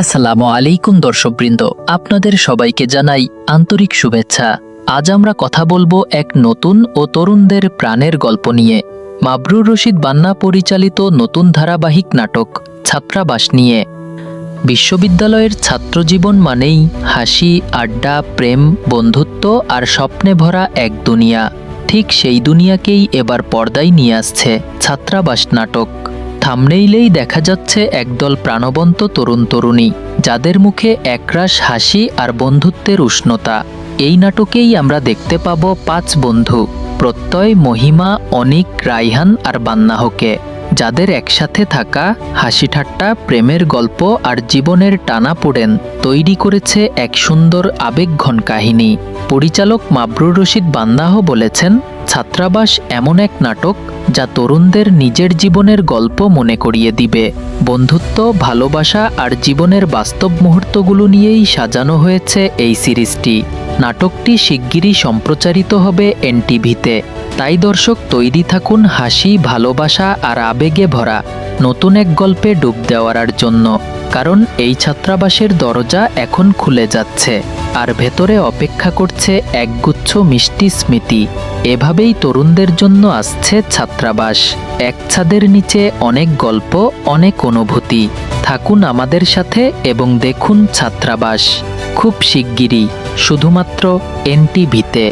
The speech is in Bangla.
আসসালামু আলাইকুম দর্শকবৃন্দ, আপনাদের সবাইকে জানাই আন্তরিক শুভেচ্ছা। আজ আমরা কথা বলবো এক নতুন ও তরুণদের প্রাণের গল্প নিয়ে। মাবরুর রশিদ বান্না পরিচালিত নতুন ধারাবাহিক নাটক ছাত্রাবাস নিয়ে। বিশ্ববিদ্যালয়ের ছাত্রজীবন মানেই হাসি, আড্ডা, প্রেম, বন্ধুত্ব আর স্বপ্নে ভরা এক দুনিয়া। ঠিক সেই দুনিয়াকেই এবার পর্দায় নিয়ে আসছে ছাত্রাবাস নাটক। থাম্বনেইলেই দেখা যাচ্ছে একদল প্রাণবন্ত তরুণ তরুণী, যাদের মুখে একরাশ হাসি আর বন্ধুত্বের উষ্ণতা। এই নাটকেই আমরা দেখতে পাবো ৫ বন্ধু, প্রত্যয়, মহিমা, অনিক, রাইহান আর বান্নাহকে, যাদের একসাথে থাকা, হাসি ঠাট্টা, প্রেমের গল্প আর জীবনের টানাপোড়েন তৈরি করেছে এক সুন্দর আবেগঘন কাহিনী। পরিচালক মাবরুর রশিদ বান্নাহ বলেছেন, ছাত্রাবাস এমন এক নাটক যা তরুণদের নিজের জীবনের গল্প মনে করিয়ে দিবে। বন্ধুত্ব, ভালোবাসা আর জীবনের বাস্তব মুহূর্তগুলো নিয়েই সাজানো হয়েছে এই সিরিজটি। নাটকটি শিগগিরই সম্প্রচারিত হবে এনটিভিতে। তাই দর্শক তৈরি থাকুন হাসি, ভালোবাসা আর আবেগে ভরা নতুন এক গল্পে ডুব দেওয়ার জন্য। কারণ এই ছাত্রাবাসের দরজা এখন খুলে যাচ্ছে, আর ভেতরে অপেক্ষা করছে একগুচ্ছ মিষ্টি স্মৃতি। এভাবেই তরুণদের জন্য আসছে ছাত্রাবাস, এক ছাদের নিচে অনেক গল্প, অনেক অনুভূতি। থাকুন আমাদের সাথে এবং দেখুন ছাত্রাবাস খুব শিগগিরই শুধুমাত্র এনটিভিতে।